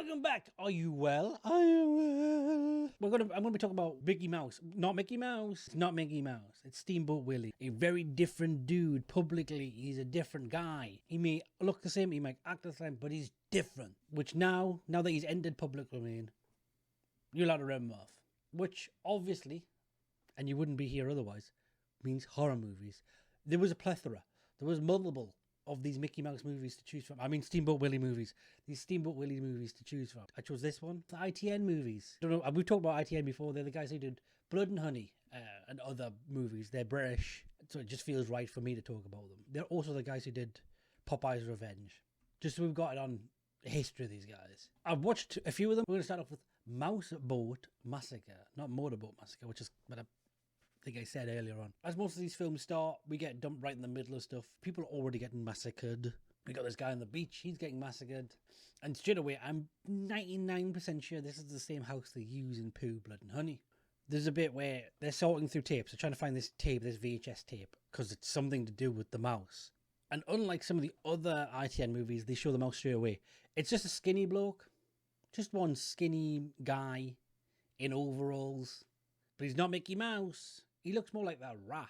Welcome back. Are you well? I am well. I'm gonna be talking about Mickey Mouse. Not Mickey Mouse. It's not Mickey Mouse. It's Steamboat Willie. A very different dude. Publicly, he's a different guy. He may look the same, he might act the same, but he's different. Which now that he's entered public domain, you're allowed to rip him off. Which obviously, and you wouldn't be here otherwise, means horror movies. There was a plethora. There was multiple of these Mickey Mouse movies to choose from. I mean, Steamboat Willie movies. These Steamboat Willie movies to choose from. I chose this one. The ITN movies. I don't know. We've talked about ITN before. They're the guys who did Blood and Honey and other movies. They're British, so it just feels right for me to talk about them. They're also the guys who did Popeye's Revenge. Just so we've got it on history of these guys. I've watched a few of them. We're going to start off with Mouse Boat Massacre. Not Motorboat Massacre, which is what I think I said earlier on. As most of these films start, we get dumped right in the middle of stuff. People are already getting massacred. We got this guy on the beach, he's getting massacred. And straight away, I'm 99% sure this is the same house they use in Pooh, Blood and Honey. There's a bit where they're sorting through tapes. They're trying to find this tape, this VHS tape, because it's something to do with the mouse. And unlike some of the other ITN movies, they show the mouse straight away. It's just a skinny bloke. Just one skinny guy in overalls. But he's not Mickey Mouse. He looks more like that rat.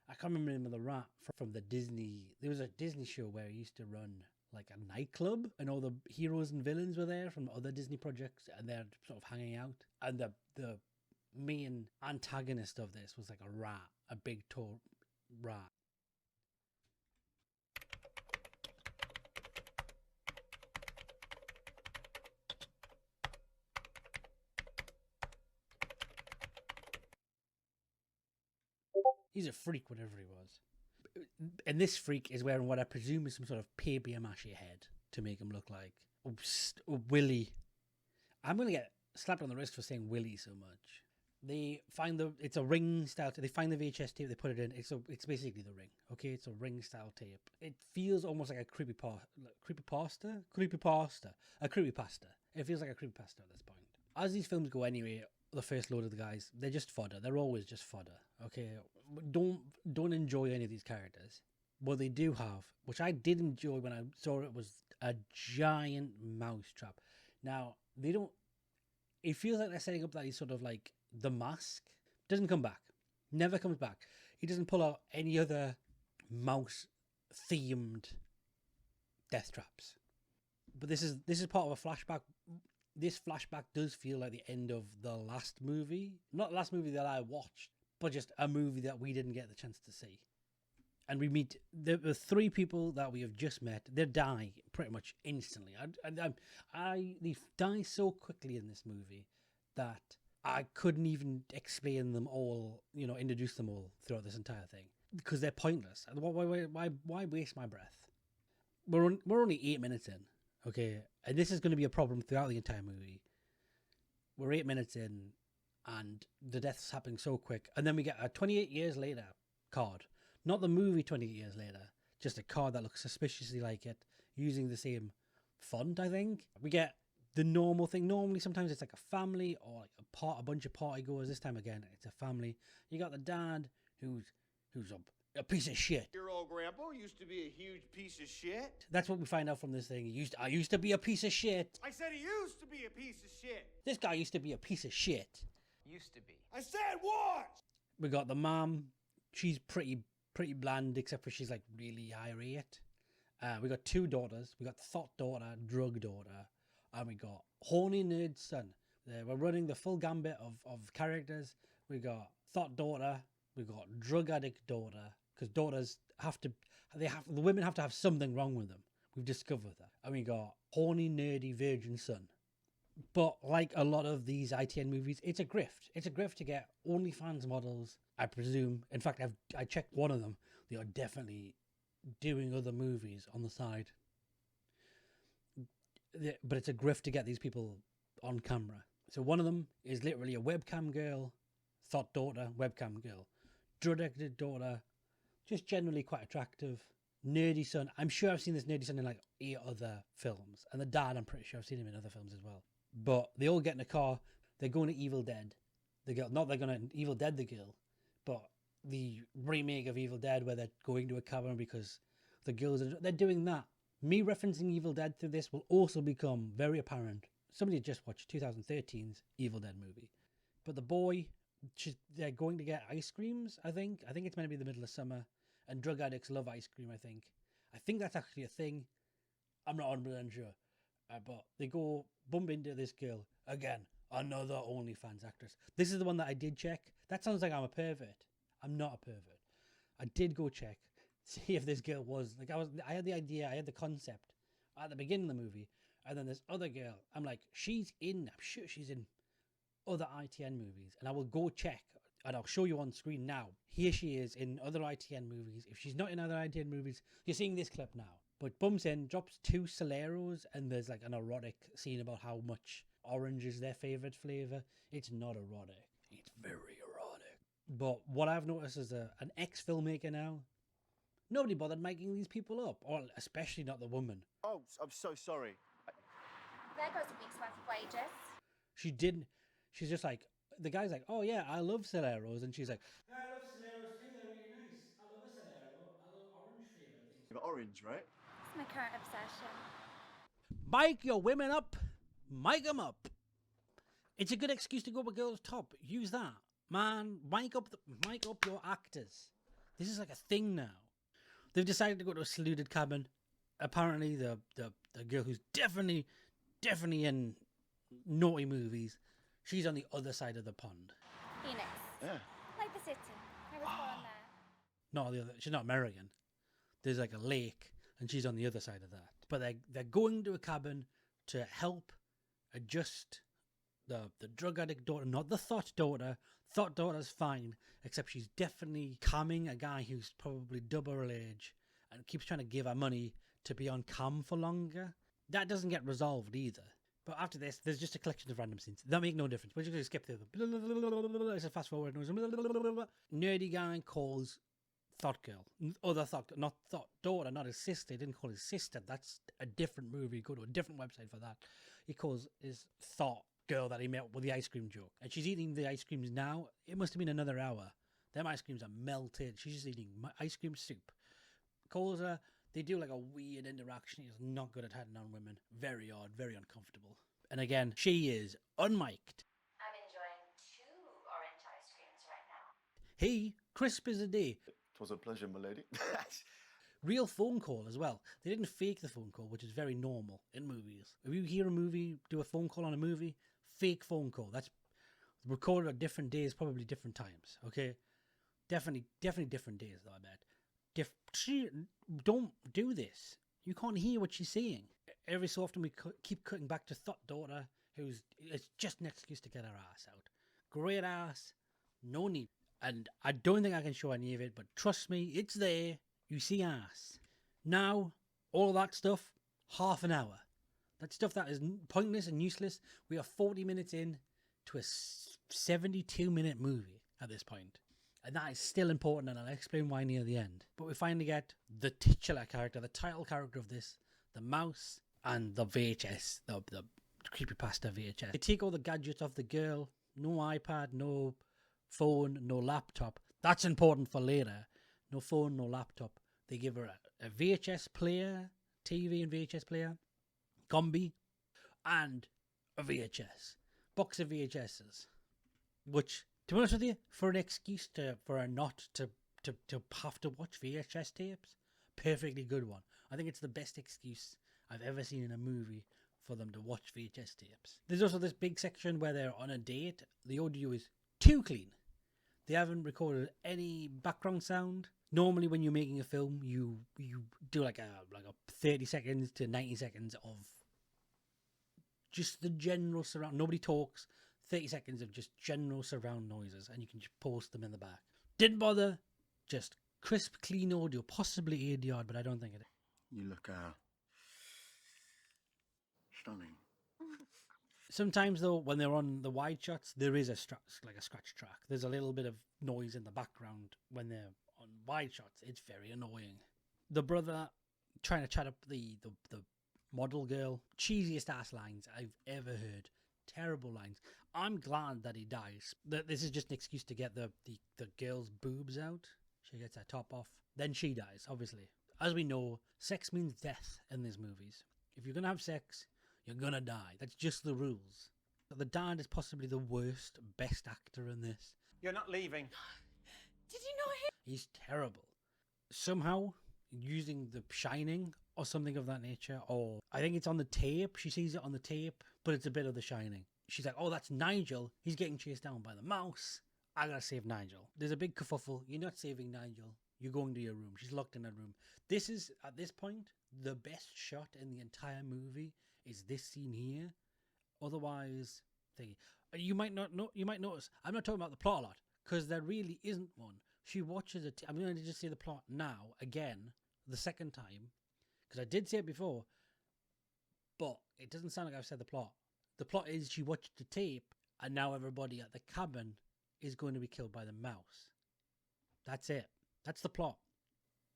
I can't remember the name of the rat from the Disney. There was a Disney show where he used to run like a nightclub, and all the heroes and villains were there from other Disney projects, and they're sort of hanging out. And the main antagonist of this was like a rat, a big tall rat. He's a freak, whatever he was. And this freak is wearing what I presume is some sort of papier-mâché head to make him look like Willie. I'm going to get slapped on the wrist for saying Willie so much. They find it's a ring style. They find the VHS tape. They put it in. It's basically the ring. Okay, it's a ring style tape. It feels almost like a creepypasta. It feels like a creepypasta at this point. As these films go anyway, the first load of the guys, they're just fodder. They're always just fodder. Okay, don't enjoy any of these characters. What they do have, which I did enjoy when I saw it, was a giant mouse trap. Now they don't. It feels like they're setting up that he's sort of like the Mask. Doesn't come back. Never comes back. He doesn't pull out any other mouse themed death traps. But this is part of a flashback. This flashback does feel like the end of the last movie. Not the last movie that I watched, but just a movie that we didn't get the chance to see. And we meet the three people that we have just met. They die pretty much instantly. They die so quickly in this movie that I couldn't even explain them all, introduce them all throughout this entire thing, because they're pointless. Why waste my breath? We're only 8 minutes in, okay, and this is going to be a problem throughout the entire movie. We're 8 minutes in, and the death's happening so quick, and then we get a 28 years later card. Not the movie 28 years later, just a card that looks suspiciously like it, using the same font, I think. We get the normal thing. Normally, sometimes it's like a family or like a bunch of party goers. This time again, it's a family. You got the dad who's a piece of shit. Your old grandpa used to be a huge piece of shit. That's what we find out from this thing. I used to be a piece of shit. I said he used to be a piece of shit. This guy used to be a piece of shit. Used to be. I said what? We got the mom. She's pretty bland, except for she's like really irate. We got two daughters. We got thought daughter, drug daughter, and we got horny nerd son. We're running the full gambit of characters. We got thought daughter. We got drug addict daughter, because daughters the women have to have something wrong with them. We've discovered that. And we got horny nerdy virgin son. But like a lot of these ITN movies, it's a grift. It's a grift to get OnlyFans models, I presume. In fact, I checked one of them. They are definitely doing other movies on the side. But it's a grift to get these people on camera. So one of them is literally a webcam girl, thought daughter, webcam girl, drug addicted daughter, just generally quite attractive, nerdy son. I'm sure I've seen this nerdy son in like 8 other films. And the dad, I'm pretty sure I've seen him in other films as well. But they all get in a car. They're going to Evil Dead. The girl, not they're going to Evil Dead the girl, but the remake of Evil Dead where they're going to a cavern because the girls they're doing that Me referencing Evil Dead through this will also become very apparent. Somebody just watched 2013's Evil Dead movie. But the boy, they're going to get ice creams, I think. I think it's meant to be the middle of summer. And drug addicts love ice cream, I think. I think that's actually a thing. I'm not 100% sure. But they go bump into this girl. Again, another OnlyFans actress. This is the one that I did check. That sounds like I'm a pervert. I'm not a pervert. I did go check, see if this girl was... Like, I had the idea, I had the concept at the beginning of the movie. And then this other girl, I'm like, I'm sure she's in other ITN movies. And I will go check, and I'll show you on screen now. Here she is in other ITN movies. If she's not in other ITN movies, you're seeing this clip now. But bumps in, drops 2 Soleros, and there's like an erotic scene about how much orange is their favourite flavour. It's not erotic. It's very erotic. But what I've noticed is an ex-filmmaker now, nobody bothered making these people up, or especially not the woman. Oh, I'm so sorry. There goes a week's worth of wages. She didn't. She's just like, the guy's like, oh yeah, I love Soleros. And she's like, I love Soleros too, they're really nice. I love a Solero. I love orange flavoured things. But orange, right? It's my current obsession. Mic your women up. Mic them up. It's a good excuse to go up a girl's top. Use that. Man, mic up your actors. This is like a thing now. They've decided to go to a secluded cabin. Apparently the girl who's definitely in naughty movies, she's on the other side of the pond. Phoenix. Yeah. Like the city. I was born there. Not the other. She's not American. There's like a lake, and she's on the other side of that. But they're going to a cabin to help adjust the drug addict daughter, not the thought daughter. Thought daughter's fine, except she's definitely camming a guy who's probably double her age and keeps trying to give her money to be on cam for longer. That doesn't get resolved either. But after this, there's just a collection of random scenes. That make no difference. We're just going to skip through them. It's a fast forward noise. Nerdy guy calls Thought Girl. Other Thought, not Thought Daughter, not his sister. He didn't call his sister. That's a different movie. Go to a different website for that. He calls his Thought Girl that he met with the ice cream joke. And she's eating the ice creams now. It must have been another hour. Them ice creams are melted. She's just eating ice cream soup. Calls her. They do like a weird interaction. He's not good at hitting on women. Very odd, very uncomfortable. And again, she is unmiked. I'm enjoying 2 orange ice creams right now. He, crisp as a day. It was a pleasure, my lady. Real phone call as well. They didn't fake the phone call, which is very normal in movies. If you hear a movie, do a phone call on a movie, fake phone call. That's recorded at different days, probably different times. Okay? Definitely different days, though, I bet. Don't do this. You can't hear what she's saying. Every so often we keep cutting back to Thought Daughter, who's it's just an excuse to get her ass out. Great ass, no need. And I don't think I can show any of it, but trust me, it's there. You see ass. Now, all that stuff, half an hour. That stuff that is pointless and useless. We are 40 minutes in to a 72-minute movie at this point. And that is still important, and I'll explain why near the end. But we finally get the titular character, the title character of this, the mouse, and the VHS, the creepypasta VHS. They take all the gadgets off the girl. No iPad, no phone, no laptop. That's important for later. No phone, no laptop. They give her a VHS player, TV and VHS player, combi, and a VHS. Box of VHSs. Which, to be honest with you, for an excuse for her not to have to watch VHS tapes, perfectly good one. I think it's the best excuse I've ever seen in a movie for them to watch VHS tapes. There's also this big section where they're on a date. The audio is too clean. They haven't recorded any background sound. Normally when you're making a film, you do like a 30 seconds to 90 seconds of just the general surround. Nobody talks. 30 seconds of just general surround noises, and you can just post them in the back. Didn't bother. Just crisp, clean audio. Possibly ADR, but I don't think it is. You look stunning. Sometimes though, when they're on the wide shots, there is a scratch track. There's a little bit of noise in the background when they're on wide shots. It's very annoying. The brother trying to chat up the model girl. Cheesiest ass lines I've ever heard. Terrible lines. I'm glad that he dies. This is just an excuse to get the girl's boobs out. She gets her top off. Then she dies, obviously. as we know, sex means death in these movies. If you're going to have sex, you're going to die. That's just the rules. The dad is possibly the worst, best actor in this. You're not leaving. Did you not hear? He's terrible. Somehow, using The Shining or something of that nature, or I think it's on the tape. She sees it on the tape, but it's a bit of The Shining. She's like, oh, that's Nigel. He's getting chased down by the mouse. I gotta save Nigel. There's a big kerfuffle. You're not saving Nigel. You're going to your room. She's locked in her room. This is, at this point, the best shot in the entire movie is this scene here. Otherwise, you might not know. You might notice I'm not talking about the plot a lot because there really isn't one. She watches it. I'm going to just say the plot now again, the second time, because I did say it before, but it doesn't sound like I've said the plot. The plot is she watched the tape, and now everybody at the cabin is going to be killed by the mouse. That's it. That's the plot.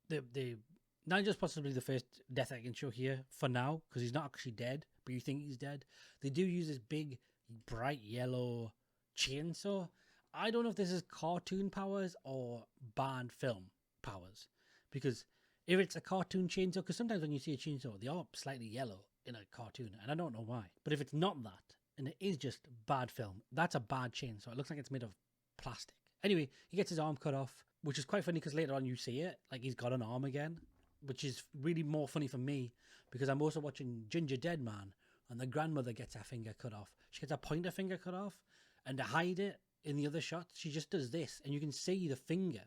The Nigel's possibly the first death I can show here for now because he's not actually dead, but you think he's dead. They do use this big, bright yellow chainsaw. I don't know if this is cartoon powers or bad film powers, because if it's a cartoon chainsaw, because sometimes when you see a chainsaw, they are slightly yellow in a cartoon, and I don't know why. But if it's not that, and it is just bad film, that's a bad chainsaw. It looks like it's made of plastic. Anyway, he gets his arm cut off, which is quite funny because later on you see it, like he's got an arm again, which is really more funny for me because I'm also watching Ginger Dead Man, and the grandmother gets her finger cut off. She gets her pointer finger cut off, and to hide it in the other shots, she just does this, and you can see the finger,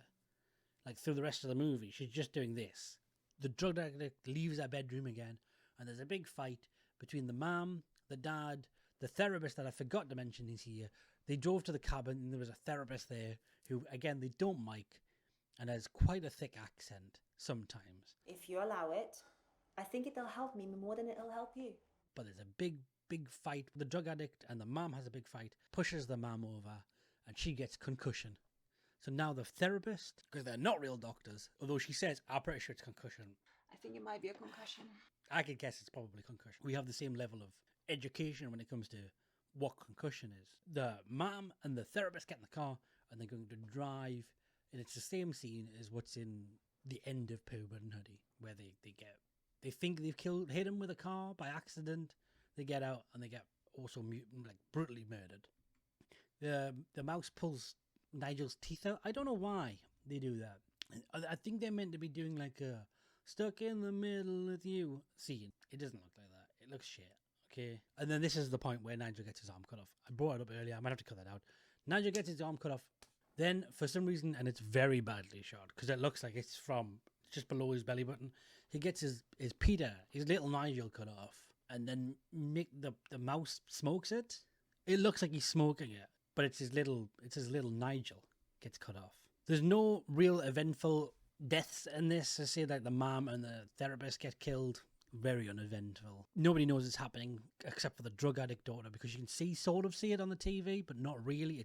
like through the rest of the movie. She's just doing this. The drug addict leaves her bedroom again, and there's a big fight between the mom, the dad, the therapist that I forgot to mention is here. They drove to the cabin, and there was a therapist there who, again, they don't mic, and has quite a thick accent sometimes. If you allow it, I think it'll help me more than it'll help you. But there's a big fight. The drug addict and the mom has a big fight, pushes the mom over, and she gets concussion. So now the therapist, because they're not real doctors, although she says, I'm pretty sure it's concussion. I think it might be a concussion. I could guess it's probably concussion. We have the same level of education when it comes to what concussion is. The mom and the therapist get in the car, and they're going to drive, and it's the same scene as what's in the end of Pooh and Hoodie, where they think they've hit him with a car by accident. They get out and they get also brutally murdered. The mouse pulls Nigel's teeth out. I don't know why they do that. I think they're meant to be doing like a stuck in the middle with you scene. It doesn't look like that. It looks shit. Okay. And then this is the point where Nigel gets his arm cut off. I brought it up earlier. I might have to cut that out. Nigel gets his arm cut off. Then, for some reason, and it's very badly shot, because it looks like it's from just below his belly button, he gets his little Nigel cut off, and then the mouse smokes it. It looks like he's smoking it, but it's his little Nigel gets cut off. There's no real eventful deaths in this. I say like the mom and the therapist get killed. Very uneventful. Nobody knows it's happening except for the drug addict daughter, because you can sort of see it on the TV, but not really.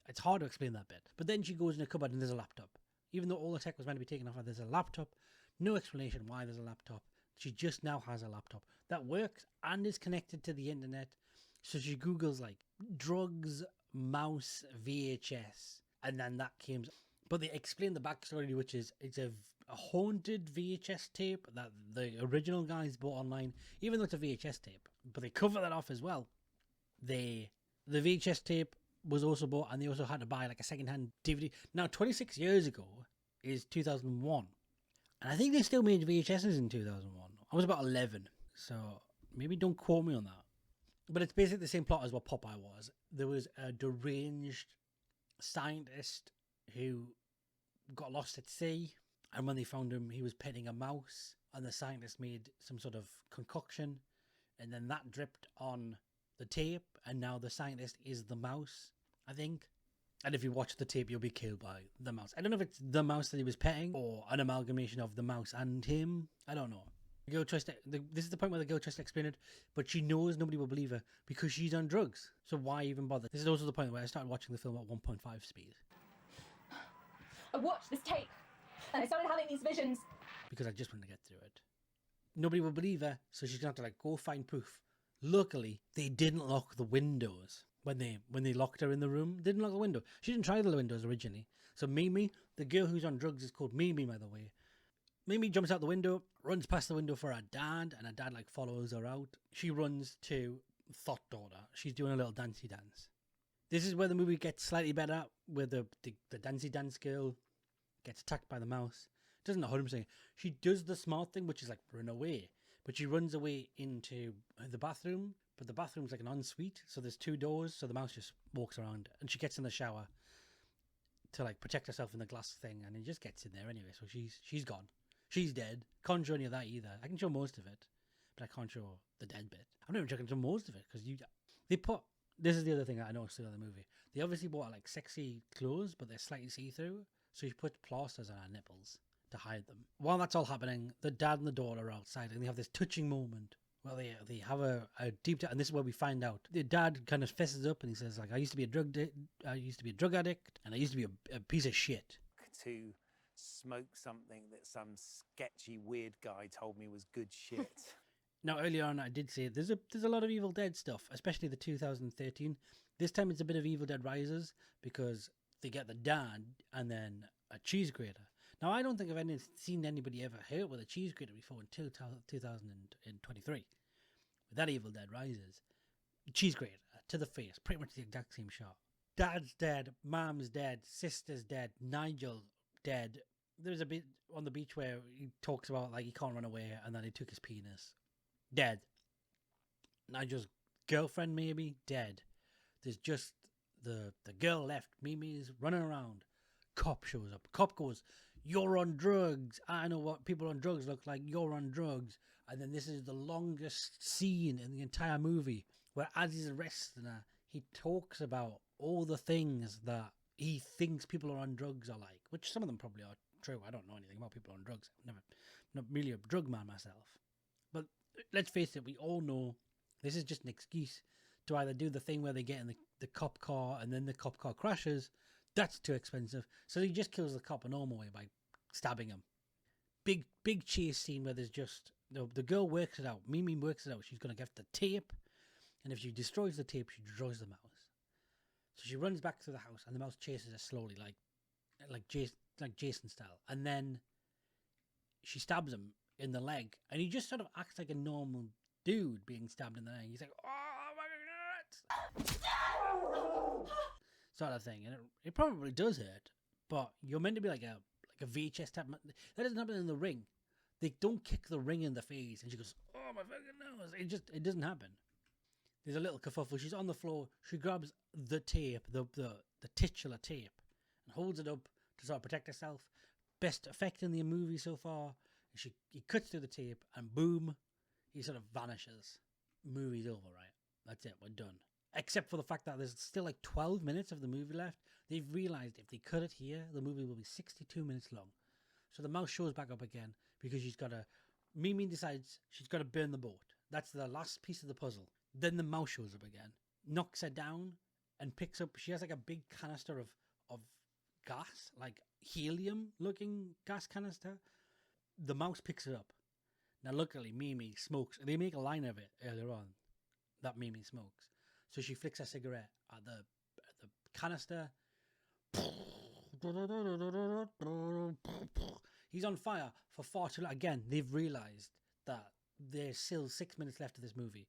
It's hard to explain that bit. But then she goes in a cupboard and there's a laptop. Even though all the tech was meant to be taken off her, there's a laptop. No explanation why there's a laptop. She just now has a laptop that works and is connected to the internet. So she Googles like drugs, mouse, VHS, and then that came. But they explain the backstory, which is it's a haunted VHS tape that the original guys bought online, even though it's a VHS tape. But they cover that off as well. The VHS tape was also bought, and they also had to buy like a second-hand DVD. Now, 26 years ago is 2001. And I think they still made VHSs in 2001. I was about 11, so maybe don't quote me on that. But it's basically the same plot as what Popeye was. There was a deranged scientist who got lost at sea, and when they found him, he was petting a mouse, and the scientist made some sort of concoction, and then that dripped on the tape, and now the scientist is the mouse, I think. And if you watch the tape, you'll be killed by the mouse. I don't know if it's the mouse that he was petting, or an amalgamation of the mouse and him. I don't know. The girl tries to, this is the point where the girl tries to explain it, but she knows nobody will believe her because she's on drugs. So why even bother? This is also the point where I started watching the film at 1.5 speed. I watched this tape and I started having these visions. Because I just wanted to get through it. Nobody will believe her, so she's going to have to go find proof. Luckily, they didn't lock the windows when they locked her in the room. They didn't lock the window. She didn't try the windows originally. So Mimi, the girl who's on drugs, is called Mimi, by the way. Mimi jumps out the window, runs past the window for her dad, and her dad like follows her out. She runs to Thought Daughter. She's doing a little dancey dance. This is where the movie gets slightly better, where the dancey dance girl gets attacked by the mouse. Doesn't 100%. She does the smart thing, which is like run away. But she runs away into the bathroom, but the bathroom's like an ensuite, so there's 2 doors, so the mouse just walks around, and she gets in the shower to like protect herself in the glass thing, and it just gets in there anyway, so she's gone. She's dead. Can't show any of that either. I can show most of it, but I can't show the dead bit. I'm not even checking show most of it, because this is the other thing that I noticed in the movie. They obviously bought like sexy clothes, but they're slightly see-through, so she put plasters on her nipples to hide them. While that's all happening, the dad and the daughter are outside, and they have this touching moment where they have a deep and this is where we find out the dad kind of fesses up and he says like, I used to be a drug addict, and I used to be a piece of shit. To smoke something that some sketchy weird guy told me was good shit. Now earlier on I did say there's a lot of Evil Dead stuff, especially the 2013. This time it's a bit of Evil Dead Rises, because they get the dad and then a cheese grater. Now, I don't think I've seen anybody ever hurt with a cheese grater before until 2023. With that Evil Dead Rises. Cheese grater to the face. Pretty much the exact same shot. Dad's dead. Mom's dead. Sister's dead. Nigel dead. There's a bit on the beach where he talks about like he can't run away and then he took his penis. Dead. Nigel's girlfriend maybe? Dead. There's just the girl left. Mimi's running around. Cop shows up. Cop goes, you're on drugs. I know what people on drugs look like. You're on drugs. And then this is the longest scene in the entire movie where as he's arresting her, he talks about all the things that he thinks people are on drugs are like, which some of them probably are true. I don't know anything about people on drugs. I'm not really a drug man myself. But let's face it, we all know this is just an excuse to either do the thing where they get in the cop car and then the cop car crashes. That's too expensive. So he just kills the cop a normal way by stabbing him. Big chase scene where there's just... The girl works it out. Mimi works it out. She's going to get the tape. And if she destroys the tape, she destroys the mouse. So she runs back to the house and the mouse chases her slowly like Jason style. And then she stabs him in the leg. And he just sort of acts like a normal dude being stabbed in the leg. He's like, oh my God. Sort of thing. And it probably does hurt. But you're meant to be like a VHS type. That doesn't happen in the ring. They don't kick the ring in the face. And she goes, oh my fucking nose. It doesn't happen. There's a little kerfuffle. She's on the floor. She grabs the tape, the titular tape, and holds it up to sort of protect herself. Best effect in the movie so far. He cuts through the tape, and boom, he sort of vanishes. Movie's over, right? That's it. We're done. Except for the fact that there's still like 12 minutes of the movie left. They've realized if they cut it here, the movie will be 62 minutes long. So the mouse shows back up again because Mimi decides she's got to burn the boat. That's the last piece of the puzzle. Then the mouse shows up again, knocks her down, and picks up... She has like a big canister of gas, like helium-looking gas canister. The mouse picks it up. Now, luckily, Mimi smokes. They make a line of it earlier on that Mimi smokes. So she flicks a cigarette at the canister. He's on fire for far too long. Again, they've realised that there's still 6 minutes left of this movie.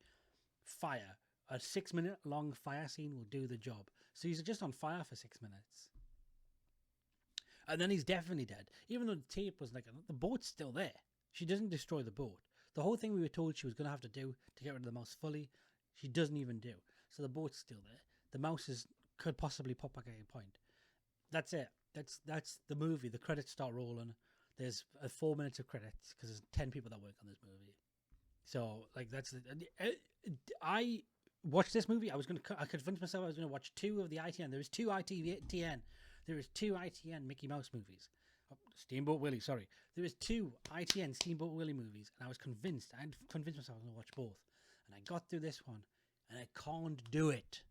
Fire. A 6-minute long fire scene will do the job. So he's just on fire for 6 minutes. And then he's definitely dead. Even though the tape was like... The boat's still there. She doesn't destroy the boat. The whole thing we were told she was going to have to do to get rid of the mouse fully, she doesn't even do. So the boat's still there. The mouse could possibly pop back at any point. That's it. That's the movie. The credits start rolling. There's 4 minutes of credits because there's 10 people that work on this movie. So like that's... I watched this movie. I convinced myself I was going to watch 2 of the ITN. There was 2 ITN. There is 2 ITN Mickey Mouse movies. Steamboat Willie, sorry. There is 2 ITN Steamboat Willie movies, and I was convinced. I convinced myself I was going to watch both. And I got through this one, and I can't do it.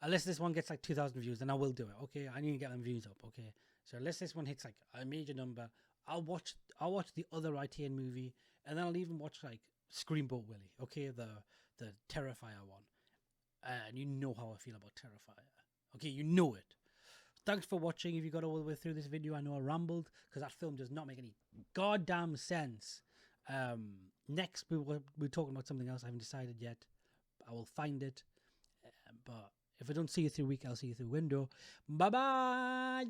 Unless this one gets like 2,000 views, then I will do it. Okay, I need to get them views up. Okay, so unless this one hits like a major number, I'll watch the other ITN movie, and then I'll even watch like Steamboat Willie. Okay, the Terrifier one. And you know how I feel about Terrifier. Okay, you know it. Thanks for watching. If you got all the way through this video, I know I rambled because that film does not make any goddamn sense. Next, we're talking about something else I haven't decided yet. I will find it. But if I don't see you through week, I'll see you through window. Bye-bye.